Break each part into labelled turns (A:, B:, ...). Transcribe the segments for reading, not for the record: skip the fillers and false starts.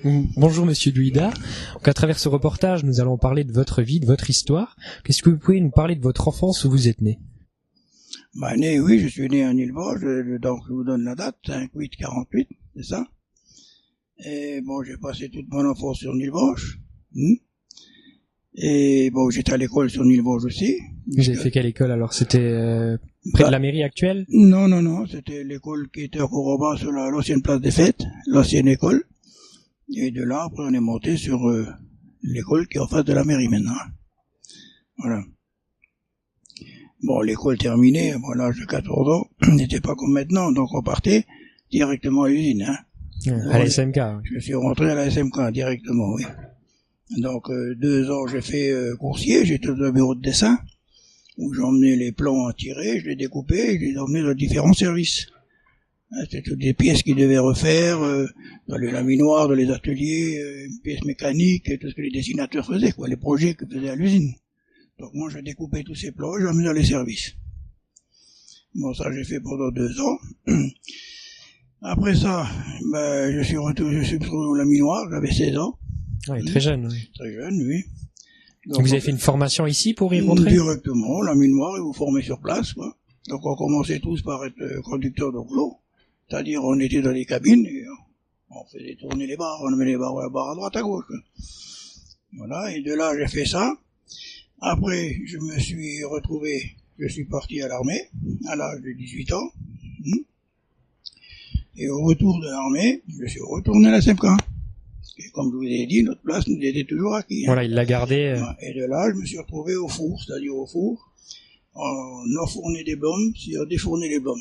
A: Bonjour Monsieur Duida. Donc, à travers ce reportage, nous allons parler de votre vie, de votre histoire. Qu'est-ce que vous pouvez nous parler de votre enfance, où vous êtes né?
B: Né, oui, je suis né en Île-Vosges, donc je vous donne la date, 5/8/48, c'est ça. Et bon, j'ai passé toute mon enfance sur Île-Vosges. Et bon, j'étais à l'école sur Île-Vosges aussi.
A: Vous avez fait quelle école alors? C'était près de la mairie actuelle?
B: Non, c'était l'école qui était encore en bas sur l'ancienne place des Fêtes, l'ancienne école. Et de là, après, on est monté sur l'école qui est en face de la mairie maintenant. Voilà. Bon, l'école terminée, bon, à l'âge de 14 ans, n'était pas comme maintenant, donc on partait directement à l'usine.
A: À la SMK. Oui.
B: Je suis rentré à la SMK directement, oui. Donc 2 ans, j'ai fait coursier, j'étais dans un bureau de dessin, où j'emmenais les plans à tirer, je les découpais, et je les emmenais dans différents services. C'était toutes des pièces qu'ils devaient refaire, dans les laminoirs, dans les ateliers, pièces mécaniques, et tout ce que les dessinateurs faisaient, quoi, les projets qu'ils faisaient à l'usine. Donc moi, je découpais tous ces plans, je les emmenais dans les services. Bon, ça, j'ai fait pendant 2 ans. Après ça, je suis retrouvé au laminoir, j'avais 16 ans.
A: Oui, très jeune, oui.
B: Très jeune, oui.
A: Donc vous avez fait une formation ici pour y rentrer?
B: Directement, laminoir, ils vous formaient sur place, quoi. Donc on commençait tous par être conducteurs de rouleau. C'est-à-dire, on était dans les cabines, et on faisait tourner les barres, on met les barres à droite, à gauche, quoi. Voilà, et de là, j'ai fait ça. Après, je me suis retrouvé, je suis parti à l'armée, à l'âge de 18 ans. Et au retour de l'armée, je suis retourné à la SMK. Et comme je vous ai dit, notre place nous était toujours acquis.
A: Voilà, il l'a gardé.
B: Et de là, je me suis retrouvé au four, c'est-à-dire au four. On enfournait des bombes, on défournait les bombes.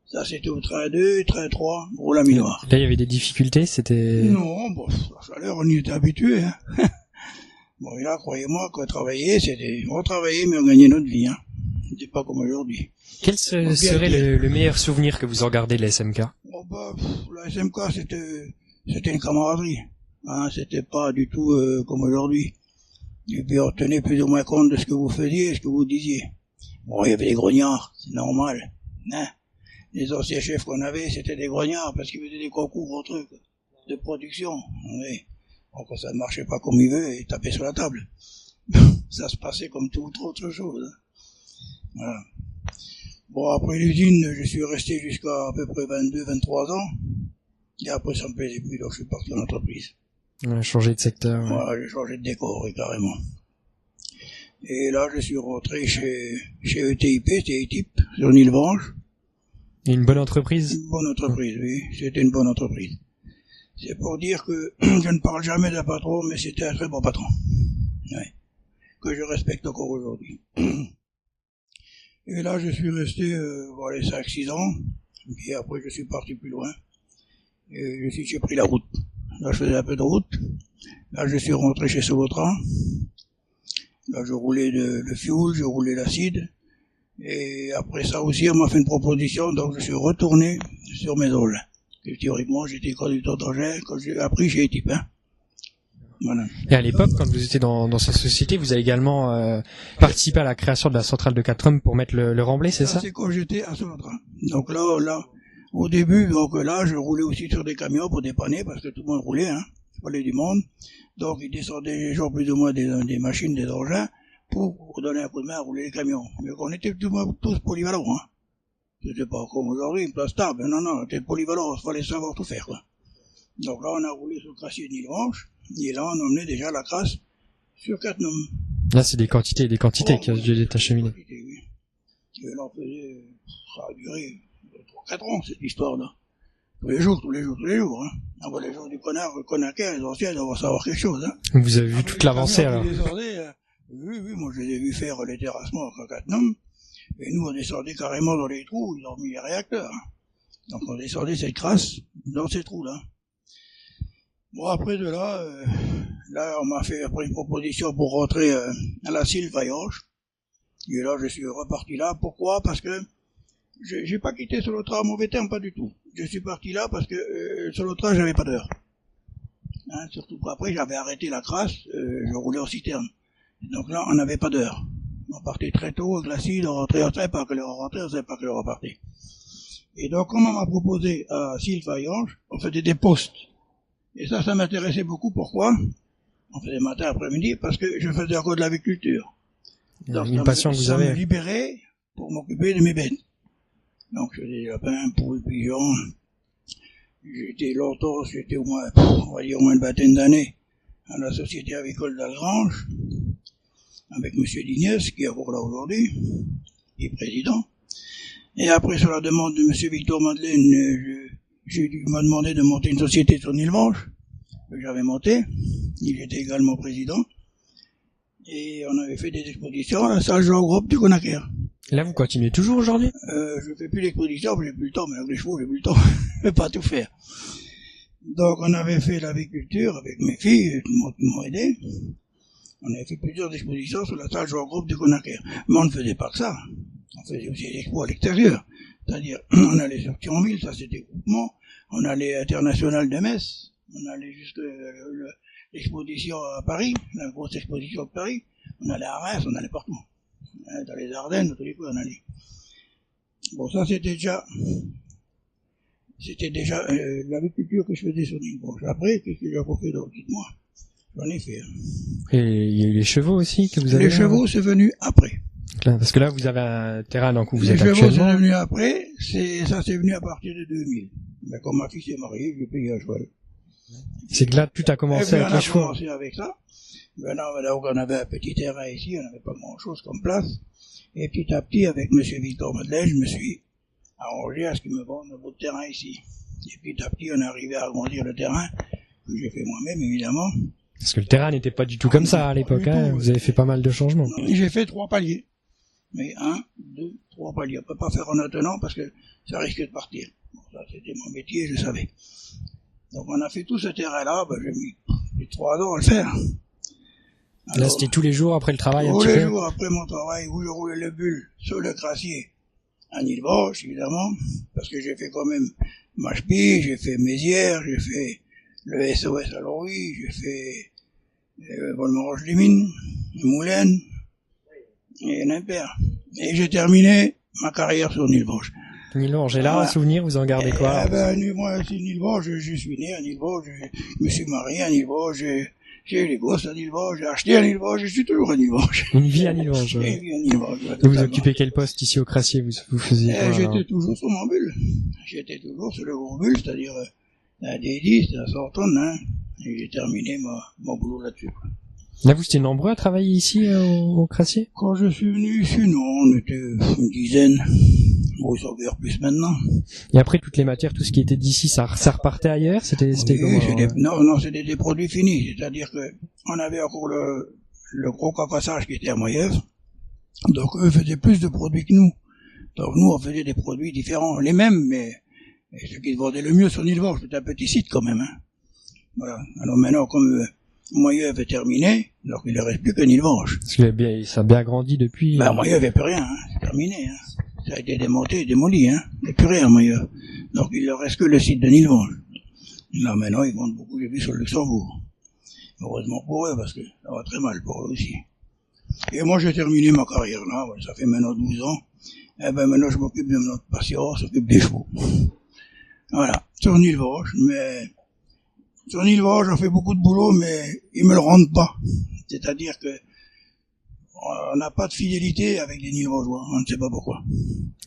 B: Ça, c'était au train 2, train 3, au laminoir.
A: Là, il y avait des difficultés, c'était...
B: Non, bon, la chaleur, on y était habitué, hein. Bon, et là, croyez-moi, qu'on travaillait, on travaillait, mais on gagnait notre vie, hein. C'était pas comme aujourd'hui.
A: Quel serait le meilleur souvenir que vous en gardez de la SMK?
B: La SMK, c'était une camaraderie. Hein, c'était pas du tout comme aujourd'hui. Et puis on tenait plus ou moins compte de ce que vous faisiez et ce que vous disiez. Bon, il y avait des grognards, c'est normal. Hein. Les anciens chefs qu'on avait, c'était des grognards parce qu'ils faisaient des concours entre eux de production. Oui. Donc ça ne marchait pas comme ils veulent, ils tapaient sur la table. Ça se passait comme toute autre chose. Hein. Voilà. Bon, après l'usine, je suis resté jusqu'à à peu près 22-23 ans. Et après, ça me plaisait plus, donc je suis parti en entreprise.
A: On a changé de secteur.
B: Voilà, j'ai changé de décor, oui, carrément. Et là, je suis rentré chez ETIP, c'était ETIP, sur Île-Vosges.
A: Une bonne entreprise?
B: Une bonne entreprise, oui. C'était une bonne entreprise. C'est pour dire que je ne parle jamais d'un patron, mais c'était un très bon patron. Oui. Que je respecte encore aujourd'hui. Et là, je suis resté, les 5-6 ans. Et après, je suis parti plus loin. Et j'ai pris la route. Là, je faisais un peu de route. Là, je suis rentré chez Solotra. Là, je roulais le fioul, je roulais l'acide. Et après ça aussi, on m'a fait une proposition, donc je suis retourné sur mes engins. Et théoriquement, j'étais conducteur d'engin quand j'ai appris chez ETIP. Hein. Voilà.
A: Et à l'époque, quand vous étiez dans cette société, vous avez également participé à la création de la centrale de Catrum pour mettre le remblai, c'est ça?
B: C'est quand j'étais à Solotra. Donc là, au début, donc là, je roulais aussi sur des camions pour dépanner, parce que tout le monde roulait, hein. Il fallait du monde. Donc, ils descendaient les gens plus ou moins des machines, des engins, pour donner un coup de main à rouler les camions. Mais on était tous polyvalents, hein. C'était pas comme aujourd'hui, une place stable. Non, on était polyvalents, il fallait savoir tout faire, quoi. Donc là, on a roulé sur le crassier de Île-Vosges, et là, on emmenait déjà la crasse sur Catnum.
A: Là, c'est des quantités qui ont dû être acheminées.
B: Oui. Et là, ça a duré 3-4 ans, cette histoire-là. Tous les jours, hein. Ah, bah, les gens du Conaquet, les anciens, ils doivent savoir quelque chose, hein.
A: Vous avez vu toute l'avancée, alors?
B: Oui, moi, je les ai vus faire les terrassements à Catnum. Et nous, on descendait carrément dans les trous, ils ont mis les réacteurs. Hein. Donc, on descendait cette crasse dans ces trous-là. Bon, après de là, on m'a fait après une proposition pour rentrer à la Sylve à Yorge. Et là, je suis reparti là. Pourquoi? Parce que j'ai pas quitté Solotra à mauvais terme, pas du tout. Je suis parti là parce que Solotra, j'avais pas d'heure. Hein, surtout qu'après, j'avais arrêté la crasse, je roulais en citerne. Donc là, on n'avait pas d'heure. On partait très tôt, avec l'acide, on rentrait, on savait pas que l'heure rentrait, on savait pas que l'heure repartait. Et donc, comme on m'a proposé à Sylve à Yorge, on faisait des postes. Et ça m'intéressait beaucoup. Pourquoi? On faisait matin, après-midi, parce que je faisais encore de l'aviculture. Donc,
A: une passion que vous
B: ça me
A: avez.
B: libérait pour m'occuper de mes bêtes. Donc, je faisais des lapins, poules, pigeons. J'étais au moins, on va dire, au moins une vingtaine d'années à la Société avicole d'Algrange, avec M. Dignès, qui est encore là aujourd'hui, qui est président. Et après, sur la demande de M. Victor Madeleine, il m'a demandé de monter une société sur Nilvange, que j'avais montée. Il était également président. Et on avait fait des expositions à la salle Jean Groupe du Conakry.
A: Et là, vous continuez toujours aujourd'hui?
B: Je fais plus d'exposition, j'ai plus le temps, mais avec les chevaux, j'ai plus le temps. Je vais pas tout faire. Donc, on avait fait l'aviculture avec mes filles, qui m'ont aidé. On avait fait plusieurs expositions sur la salle Jean Groupe du Conakry. Mais on ne faisait pas que ça. On faisait aussi des expos à l'extérieur. C'est-à-dire, on allait sur Thionville, ça c'était groupement. On allait à International de Metz. On allait jusqu'à l'exposition à Paris, la grosse exposition de Paris. On allait à Reims, on allait partout. Dans les Ardennes, dans tous les coins, on allait. Bon, ça c'était déjà l'agriculture que je faisais sur l'île. Bon, après, qu'est-ce que j'ai encore fait d'autre? Dites-moi. J'en ai fait.
A: Et il y a eu les chevaux aussi que vous avez?
B: Les chevaux, c'est venu après.
A: Parce que là, vous avez un terrain donc où vous
B: les
A: êtes
B: chevaux,
A: actuellement.
B: c'est venu après. Ça, c'est venu à partir de 2000. Mais comme ma fille s'est mariée, j'ai payé un cheval.
A: C'est que là, tout a commencé avec les chevaux.
B: On a commencé avec ça. Maintenant, on avait un petit terrain ici, on n'avait pas grand-chose comme place. Et petit à petit, avec M. Victor Madeleine, je me suis arrangé à ce qu'il me vende un bout de terrain ici. Et petit à petit, on est arrivé à agrandir le terrain, que j'ai fait moi-même, évidemment.
A: Parce que le terrain n'était pas du tout comme ça à l'époque, hein. Vous avez fait pas mal de changements.
B: J'ai fait 3 paliers. Mais 1, 2, 3 paliers. On peut pas faire en attenant parce que ça risque de partir. Bon, ça, c'était mon métier, je savais. Donc, on a fait tout ce terrain-là, j'ai mis plus de 3 ans à le faire. Alors,
A: là, c'était tous les jours après le travail, un
B: tous
A: petit
B: les
A: peu.
B: jours après mon travail, où je roulais le bulle sur le crassier, à Nilvange, évidemment, parce que j'ai fait quand même Machepie, j'ai fait Mézières, j'ai fait le SOS à Lorry, j'ai fait Volmeroche-les-Mines, Moulins, et Nimpère. Et j'ai terminé ma carrière sur Nilvange.
A: Nilvange, et là, un souvenir, vous en gardez quoi?
B: Moi, c'est Nilvange, je suis né à Nilvange, je me suis marié à Nilvange, j'ai eu les gosses à Nilvange, j'ai acheté à Nilvange, je suis toujours à Nilvange.
A: Une vie à Nilvange.
B: J'ai une vie à Nilvange.
A: Et vous occupez quel poste ici au Crassier? Vous faisiez quoi?
B: J'étais toujours sur mon bulle. J'étais toujours sur le gros bulle, c'est-à-dire la D10, la 100 tonnes, hein. Et j'ai terminé mon boulot là-dessus.
A: Là, vous étiez nombreux à travailler ici au Crassier?
B: Quand je suis venu ici, non, on était une dizaine. Bon, ils sont vers plus maintenant.
A: Et après, toutes les matières, tout ce qui était d'ici, ça repartait ailleurs? C'était
B: Oui,
A: comment?
B: non, c'était des produits finis. C'est-à-dire que on avait encore le gros cacassage qui était à Moyev. Donc, eux faisaient plus de produits que nous. Donc, nous, on faisait des produits différents. Les mêmes, mais ceux qui se vendaient le mieux sur Nilvange, c'était un petit site quand même, hein. Voilà. Alors maintenant, comme Moyev est terminé, donc il ne reste plus que Nilvange.
A: Parce que ça a bien grandi depuis.
B: Moyev, il n'y a plus rien, hein. C'est terminé, hein. Ça a été démonté, démoli, hein. Il n'y a plus rien, Moyev. Donc il ne reste que le site de Nilvange. Là, maintenant, ils vendent beaucoup, j'ai vu, sur le Luxembourg. Heureusement pour eux, parce que ça va très mal pour eux aussi. Et moi, j'ai terminé ma carrière là, ça fait maintenant 12 ans. Et maintenant, je m'occupe de notre passion, je m'occupe des chevaux. Voilà. Sur Nilvange, sur Nilvange, on fait beaucoup de boulot, mais ils me le rendent pas. C'est-à-dire que on n'a pas de fidélité avec les Nilvangeois, on ne sait pas pourquoi.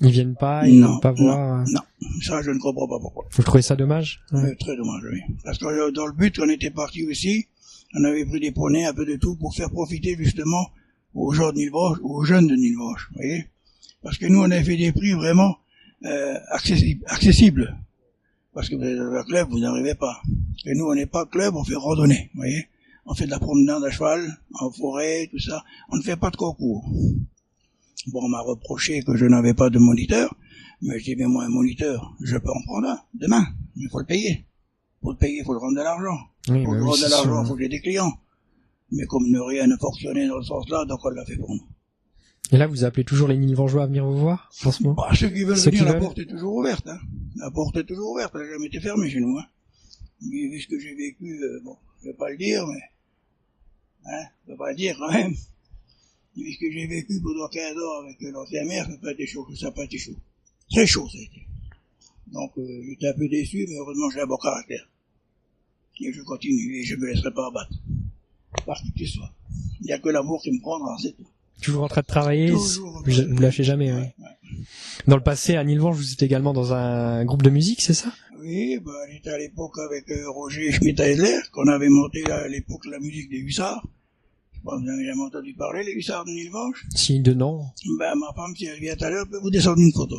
A: Ils viennent pas, ils viennent pas voir.
B: Non, ça je ne comprends pas pourquoi.
A: Vous trouvez ça dommage?
B: Ouais. Très dommage, oui. Parce que dans le but, on était parti aussi, on avait pris des poneys, un peu de tout, pour faire profiter justement aux gens de Nilvange, aux jeunes de Nilvange, vous voyez. Parce que nous, on avait fait des prix vraiment accessibles. Parce que vous êtes dans un club, vous n'arrivez pas. Et nous, on n'est pas club, on fait randonnée, vous voyez. On fait de la promenade à cheval, en forêt, tout ça. On ne fait pas de concours. Bon, on m'a reproché que je n'avais pas de moniteur, mais je dis, mais moi, un moniteur, je peux en prendre un, demain. Mais il faut le payer. Pour le payer, il faut le rendre de l'argent.
A: Oui,
B: pour le rendre de l'argent, il faut que j'ai des clients. Mais comme rien ne fonctionnait dans ce sens-là, donc on l'a fait pour nous.
A: Et là, vous appelez toujours les Nilvangeois à venir vous voir, en ce moment?
B: Ceux qui veulent venir, la porte est toujours ouverte, hein. La porte est toujours ouverte, elle n'a jamais été fermée chez nous, hein. Vu ce que j'ai vécu, bon, je vais pas le dire, mais, hein, je vais pas le dire quand même. Vu ce que j'ai vécu pendant 15 ans avec l'ancien maire, ça n'a pas été chaud, Très chaud, ça a été. Donc, j'étais un peu déçu, mais heureusement, j'ai un bon caractère. Et je continue, et je me laisserai pas abattre. Par qui que ce soit. Il n'y a que l'amour qui me prendra, c'est tout.
A: Toujours en train de travailler,
B: Toujours.
A: vous lâchez jamais, oui.
B: Ouais.
A: Dans le passé, à Nilvange, vous étiez également dans un groupe de musique, c'est ça?
B: Oui, j'étais à l'époque avec Roger Schmitt-Heidler, qu'on avait monté à l'époque la musique des Hussards. Je pense que vous avez jamais entendu parler, les Hussards de Nilvange.
A: Si, de non.
B: Ma femme, si elle vient tout à l'heure, peut vous descendre une photo.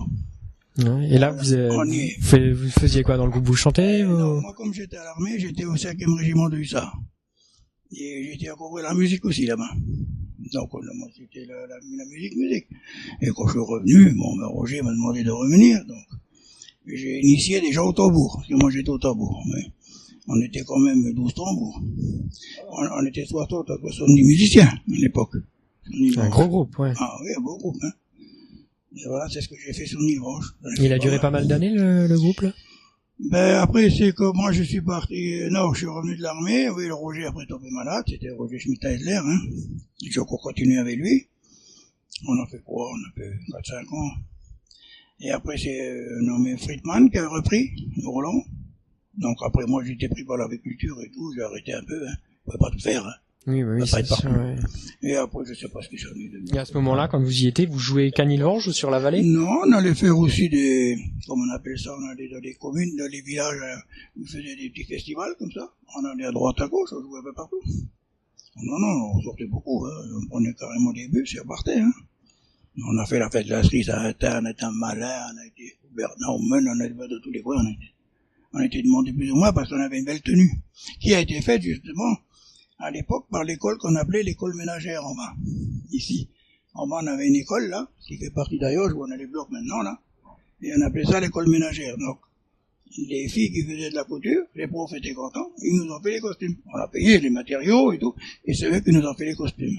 A: Ouais. Et là, vous faisiez quoi dans le groupe? Vous chantez
B: Non, moi, comme j'étais à l'armée, j'étais au 5e régiment de Hussards. Et j'étais à couvrir la musique aussi là-bas. Donc, moi, c'était la musique. Et quand je suis revenu, Roger m'a demandé de revenir, donc. J'ai initié des gens au tambour, parce que moi j'étais au tambour, mais on était quand même 12 tambours. On était 70 musiciens à l'époque.
A: Un gros groupe, ouais.
B: Ah oui, un beau groupe, hein. Et voilà, c'est ce que j'ai fait sur Nilvange.
A: Il a duré pas mal d'années, le groupe, là?
B: Après, c'est que moi je suis parti, non, je suis revenu de l'armée, oui, le Roger après est tombé malade, c'était Roger Schmitt-Heidler, hein. J'ai encore continué avec lui. On a fait quoi? On a fait 4-5 ans. Et après, c'est nommé Friedman qui a repris le Roland. Donc après, moi, j'étais pris par l'agriculture et tout, j'ai arrêté un peu, hein. Je pouvais pas tout faire, hein.
A: Oui, c'est sûr, ouais.
B: Et après, je sais pas ce que j'en ai devenu.
A: Et à ce moment-là, quand vous y étiez, vous jouez qu'à Nilvange ou sur la vallée?
B: Non, on allait faire aussi comme on appelle ça, on allait dans les communes, dans les villages, on faisait des petits festivals comme ça. On allait à droite, à gauche, on jouait un peu partout. Non, on sortait beaucoup, hein. On prenait carrément des bus et on partait, hein. On a fait la fête de la cerise à Atin, on a été à Malin, on a été au Bernard-Meunen, on a été de tous les coins, on a été demandé plus ou moins parce qu'on avait une belle tenue, qui a été faite justement à l'époque par l'école qu'on appelait l'école ménagère en bas, ici. En bas on avait une école là, qui fait partie d'Ayoche, où on a les blocs maintenant là, et on appelait ça l'école ménagère. Donc, les filles qui faisaient de la couture, les profs étaient contents, ils nous ont fait les costumes. On a payé les matériaux et tout, et c'est eux qui nous ont fait les costumes.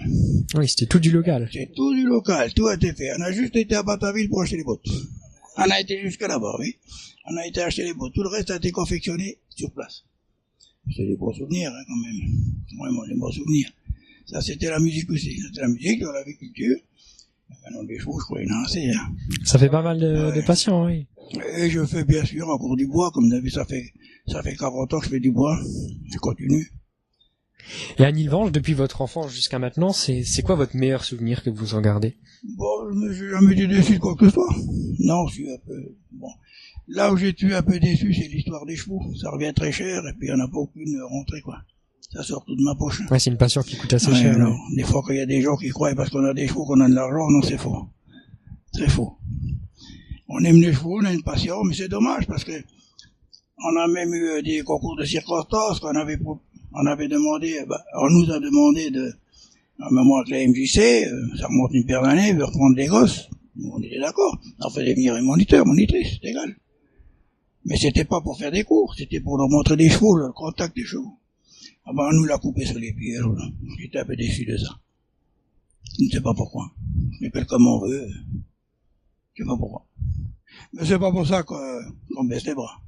A: Oui, c'était tout du local.
B: C'est tout du local, tout a été fait. On a juste été à Bataville pour acheter les bottes. On a été jusqu'à là-bas, oui. On a été acheter les bottes. Tout le reste a été confectionné sur place. C'est des bons souvenirs, hein, quand même. Vraiment des bons souvenirs. Ça, c'était la musique aussi. C'était la musique, dans l'agriculture. Maintenant, des chevaux, je crois, il y en a assez, hein.
A: Ça fait pas mal de patients, oui.
B: Et je fais bien sûr encore du bois, comme vous avez vu, ça fait 40 ans que je fais du bois. Je continue.
A: Et à Nilvange, depuis votre enfance jusqu'à maintenant, c'est quoi votre meilleur souvenir que vous en gardez?
B: Bon, je me suis jamais été déçu de quoi que ce soit. Non, je suis un peu, bon. Là où j'ai été un peu déçu, c'est l'histoire des chevaux. Ça revient très cher, et puis il n'y en a pas aucune rentrée, quoi. Ça sort tout de ma poche.
A: Ouais, c'est une passion qui coûte assez cher.
B: Non. Des fois, qu'il y a des gens qui croient parce qu'on a des chevaux qu'on a de l'argent, non, c'est faux. C'est faux. On aime les chevaux, on a une passion, mais c'est dommage parce que on a même eu des concours de circonstances qu'on avait demandé, on nous a demandé moi avec la MJC, ça remonte une paire d'années, de reprendre des gosses. On était d'accord. On faisait venir un monitrice, c'est égal. Mais c'était pas pour faire des cours, c'était pour leur montrer des chevaux, le contact des chevaux. On nous l'a coupé sur les pieds, j'étais un peu déçu de ça. Je ne sais pas pourquoi. On appelle comme on veut. Je sais pas pourquoi. Mais c'est pas pour ça qu'on baisse les bras.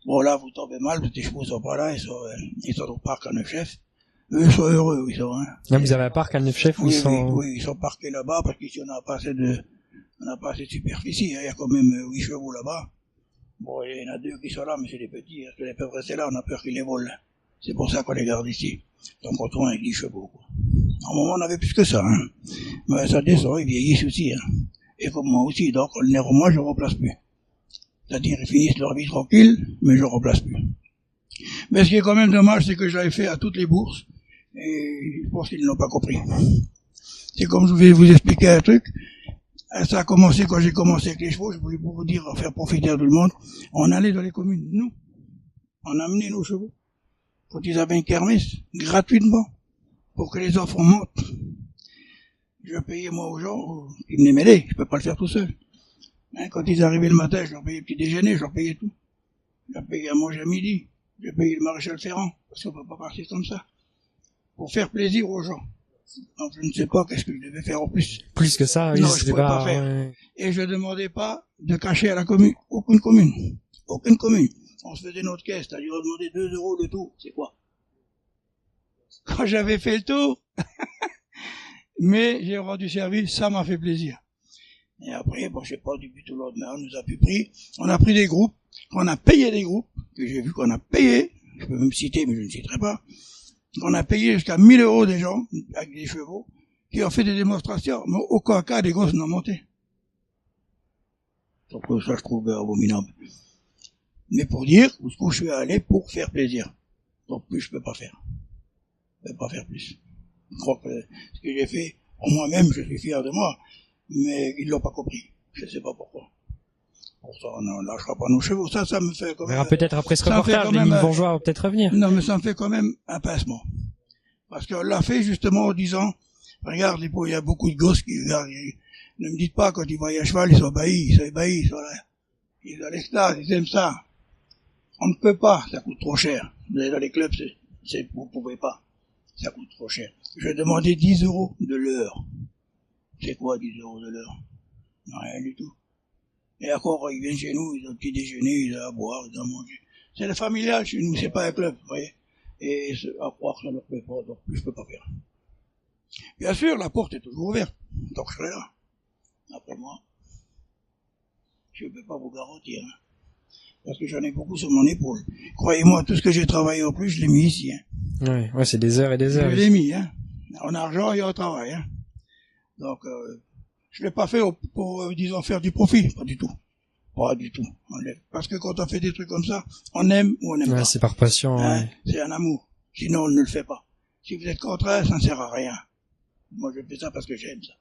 B: Bon, là, vous tombez mal, tes chevaux sont pas là, ils sont au parc à Neufchef. Eux, ils sont heureux, ils sont, hein.
A: Là, vous avez un parc à Neufchef où
B: Oui, ils sont parqués là-bas, parce qu'ici, on n'a pas assez de superficie, hein. Il y a quand même 8 chevaux là-bas. Bon, il y en a 2 qui sont là, mais c'est des petits, parce que les peuvent rester là, on a peur qu'ils les volent. C'est pour ça qu'on les garde ici. Donc, on tourne avec 10 chevaux, quoi. À un moment, on avait plus que ça, hein. Mais ça descend, ils vieillissent aussi, hein. Et comme moi aussi, donc, le nerf, moi, je ne remplace plus. C'est-à-dire, ils finissent leur vie tranquille, mais je ne remplace plus. Mais ce qui est quand même dommage, c'est que je l'avais fait à toutes les bourses, et je pense qu'ils ne l'ont pas compris. C'est comme je vais vous expliquer un truc. Ça a commencé quand j'ai commencé avec les chevaux, je voulais vous dire, faire profiter à tout le monde. On allait dans les communes, nous. On amenait nos chevaux. Quand ils avaient une kermesse, gratuitement, pour que les enfants montent. Je payais moi aux gens, ils venaient m'aider, je peux pas le faire tout seul. Hein, quand ils arrivaient le matin, je leur payais le petit déjeuner, je leur payais tout. Je leur payais à manger à midi, je payais le maréchal Ferrand, parce qu'on peut pas partir comme ça. Pour faire plaisir aux gens. Donc je ne sais pas qu'est-ce que je devais faire en plus.
A: Plus que ça, oui,
B: non, je ne pouvais pas faire. Ouais. Et je demandais pas de cacher à la commune, aucune commune. Aucune commune. On se faisait notre caisse, c'est-à-dire on demandait 2 € le tour, c'est quoi? Quand j'avais fait le tour, mais j'ai rendu service, ça m'a fait plaisir. Et après, bon, je sais pas, depuis tout le lendemain, on nous a pu pris, on a pris des groupes, on a payé des groupes, que j'ai vu qu'on a payé, je peux même citer, mais je ne citerai pas, qu'on a payé jusqu'à 1000 € des gens, avec des chevaux, qui ont fait des démonstrations, mais aucun cas des gosses n'ont monté. Donc ça, je trouve abominable. Mais pour dire où je suis allé pour faire plaisir. Donc plus, je peux pas faire. Je peux pas faire plus. Je crois que ce que j'ai fait, moi-même, je suis fier de moi, mais ils l'ont pas compris. Je sais pas pourquoi. Pour ça, on ne lâchera pas nos chevaux. Ça me fait quand même...
A: peut-être après ce reportage, les 1000 bourgeois vont peut-être revenir.
B: Non, mais ça me fait quand même un pincement. Parce qu'on l'a fait justement en disant, regarde, il y a beaucoup de gosses qui regardent. Ne me dites pas, quand ils voient un cheval, ils sont ébahis, ils sont là. Ils ont l'extase, ils aiment ça. On ne peut pas, ça coûte trop cher. Vous allez dans les clubs, vous pouvez pas. Ça coûte trop cher. Je demandais 10 € de l'heure. C'est quoi 10 € de l'heure? Non, rien du tout. Et encore, ils viennent chez nous, ils ont un petit déjeuner, ils ont à boire, ils ont à manger. C'est le familial chez nous, c'est pas un club, vous voyez. Et à croire que ça ne leur plaît pas, donc je peux pas faire. Bien sûr, la porte est toujours ouverte, donc je serai là. Après moi, je ne peux pas vous garantir, hein. Parce que j'en ai beaucoup sur mon épaule. Croyez-moi, tout ce que j'ai travaillé en plus, je l'ai mis ici, hein.
A: Ouais, c'est des heures et des heures.
B: Je l'ai mis, hein. En argent et en travail, hein. Donc, je l'ai pas fait pour, disons, faire du profit, pas du tout. Pas du tout. Parce que quand on fait des trucs comme ça, on aime ou on n'aime pas.
A: C'est par passion,
B: hein,
A: ouais.
B: C'est un amour. Sinon, on ne le fait pas. Si vous êtes contraire, ça ne sert à rien. Moi, je fais ça parce que j'aime ça.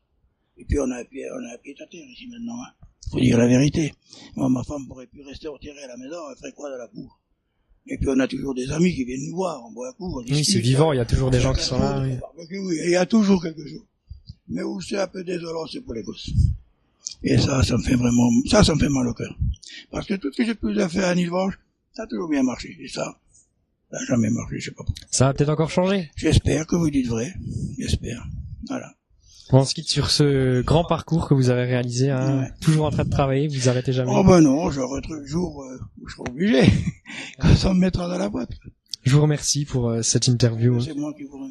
B: Et puis, on a un pied à terre ici maintenant, hein. Faut dire la vérité. Moi, ma femme pourrait plus rester enterrée à la maison, elle ferait quoi dans la cour? Et puis, on a toujours des amis qui viennent nous voir, on boit un coup, on discute.
A: Oui, c'est vivant, il y a toujours des gens qui sont là, oui.
B: Oui, il y a toujours quelque chose. Mais où c'est un peu désolant, c'est pour les gosses. Et ça me fait vraiment, ça me fait mal au cœur. Parce que tout ce que j'ai pu faire à Nilvange, ça a toujours bien marché. Et ça n'a jamais marché, je sais pas pourquoi.
A: Ça va peut-être encore changer.
B: J'espère que vous dites vrai. J'espère. Voilà.
A: On se quitte sur ce grand parcours que vous avez réalisé, hein. Ouais. Toujours en train de travailler, vous arrêtez jamais.
B: Oh ben non, j'aurai le jour où je serai obligé. Quand ça me mettra dans la boîte.
A: Je vous remercie pour cette interview.
B: C'est moi qui vous remercie.